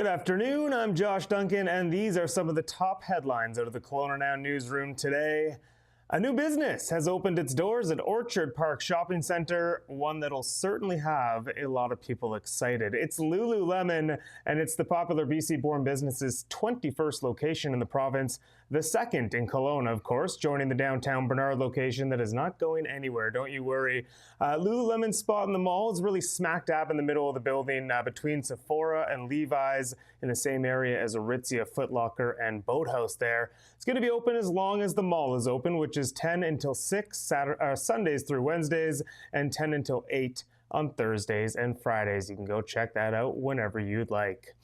Good afternoon, I'm Josh Duncan, and these are some of the top headlines out of the Kelowna Now newsroom today. A new business has opened its doors at Orchard Park Shopping Centre, one that'll certainly have a lot of people excited. It's Lululemon, and it's the popular BC-born business's 21st location in the province, the second in Kelowna, of course, joining the downtown Bernard location that is not going anywhere, don't you worry. Lululemon's spot in the mall is really smack dab in the middle of the building between Sephora and Levi's in the same area as Aritzia, Foot Locker, and Boathouse there. It's going to be open as long as the mall is open, which is 10 until 6 Sundays through Wednesdays and 10 until 8 on Thursdays and Fridays. You can go check that out whenever you'd like.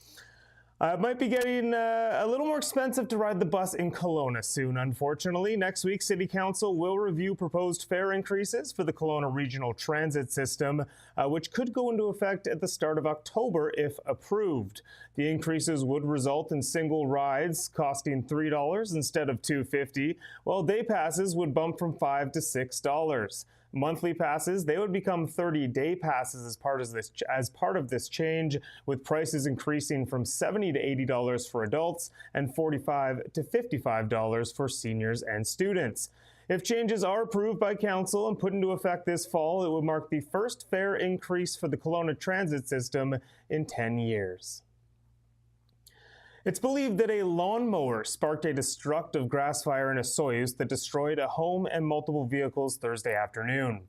It might be getting a little more expensive to ride the bus in Kelowna soon, unfortunately. Next week, City Council will review proposed fare increases for the Kelowna Regional Transit System, which could go into effect at the start of October if approved. The increases would result in single rides costing $3 instead of $2.50, while day passes would bump from $5 to $6. Monthly passes, they would become 30-day passes as part of this change, with prices increasing from $70 to $80 for adults and $45 to $55 for seniors and students. If changes are approved by Council and put into effect this fall, it would mark the first fare increase for the Kelowna Transit System in 10 years. It's believed that a lawnmower sparked a destructive grass fire in Osoyoos that destroyed a home and multiple vehicles Thursday afternoon.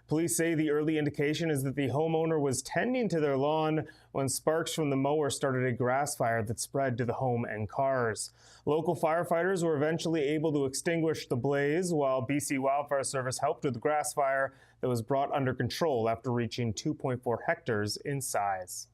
Police say the early indication is that the homeowner was tending to their lawn when sparks from the mower started a grass fire that spread to the home and cars. Local firefighters were eventually able to extinguish the blaze, while BC Wildfire Service helped with the grass fire that was brought under control after reaching 2.4 hectares in size.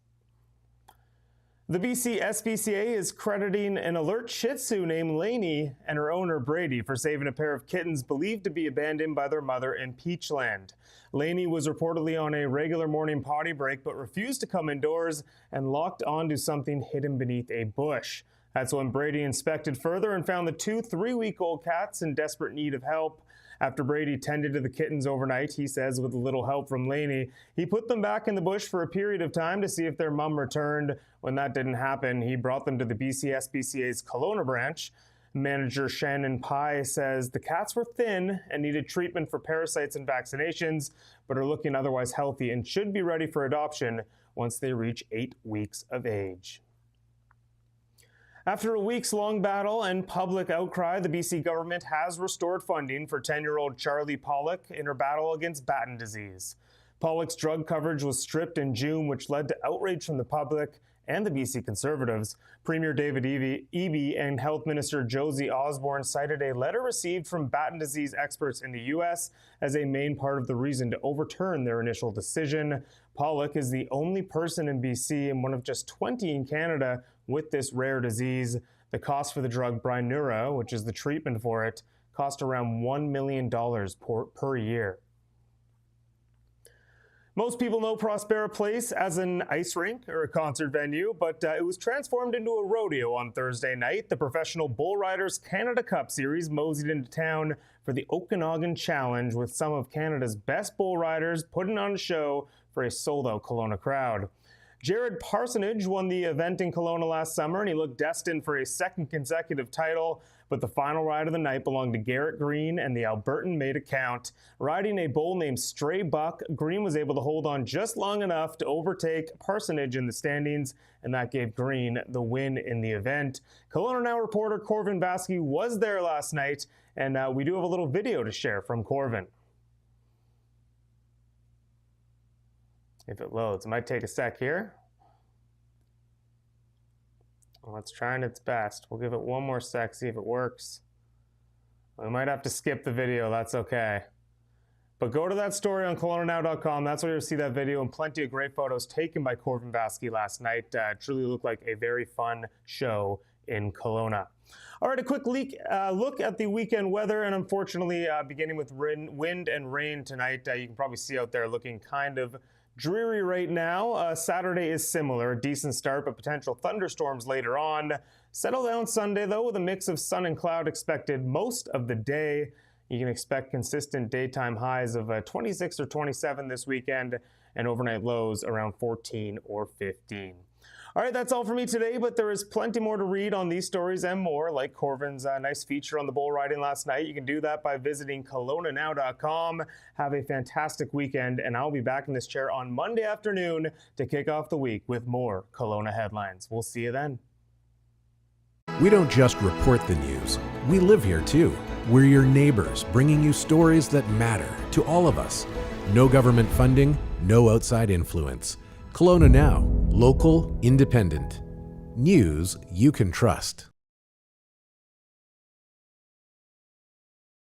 The BC SPCA is crediting an alert Shih Tzu named Lainey and her owner Brady for saving a pair of kittens believed to be abandoned by their mother in Peachland. Lainey was reportedly on a regular morning potty break but refused to come indoors and locked onto something hidden beneath a bush. That's when Brady inspected further and found the two 3-week-old cats in desperate need of help. After Brady tended to the kittens overnight, he says with a little help from Lainey, he put them back in the bush for a period of time to see if their mom returned. When that didn't happen, he brought them to the BC SPCA's Kelowna branch. Manager Shannon Pye says the cats were thin and needed treatment for parasites and vaccinations, but are looking otherwise healthy and should be ready for adoption once they reach 8 weeks of age. After a weeks-long battle and public outcry, the BC government has restored funding for 10-year-old Charlie Pollock in her battle against Batten disease. Pollock's drug coverage was stripped in June, which led to outrage from the public and the BC Conservatives. Premier David Eby and Health Minister Josie Osborne cited a letter received from Batten disease experts in the U.S. as a main part of the reason to overturn their initial decision. Pollock is the only person in BC and one of just 20 in Canada with this rare disease. The cost for the drug Brineura, which is the treatment for it, cost around $1 million per year. Most people know Prospera Place as an ice rink or a concert venue, but it was transformed into a rodeo on Thursday night. The Professional Bull Riders Canada Cup Series moseyed into town for the Okanagan Challenge, with some of Canada's best bull riders putting on a show for a sold-out Kelowna crowd. Jared Parsonage won the event in Kelowna last summer, and he looked destined for a second consecutive title, but the final ride of the night belonged to Garrett Green, and the Albertan made it count. Riding a bull named Stray Buck, Green was able to hold on just long enough to overtake Parsonage in the standings, and that gave Green the win in the event. Kelowna Now reporter Corvin Vasky was there last night, and we do have a little video to share from Corvin. If it loads, it might take a sec here. Well, it's trying its best. We'll give it one more sec, see if it works. We might have to skip the video, that's okay. But go to that story on KelownaNow.com. That's where you'll see that video and plenty of great photos taken by Corvin Vasky last night. Truly looked like a very fun show in Kelowna. All right, a quick look at the weekend weather, and unfortunately, beginning with wind and rain tonight, you can probably see out there looking kind of dreary right now. Saturday is similar, a decent start, but potential thunderstorms later on. Settle down Sunday, though, with a mix of sun and cloud expected most of the day. You can expect consistent daytime highs of 26 or 27 this weekend, and overnight lows around 14 or 15. All right, that's all for me today, but there is plenty more to read on these stories and more, like Corvin's nice feature on the bull riding last night. You can do that by visiting KelownaNow.com. Have a fantastic weekend, and I'll be back in this chair on Monday afternoon to kick off the week with more Kelowna headlines. We'll see you then. We don't just report the news, we live here too. We're your neighbors, bringing you stories that matter to all of us. No government funding, no outside influence. Kelowna Now, local, independent. News you can trust.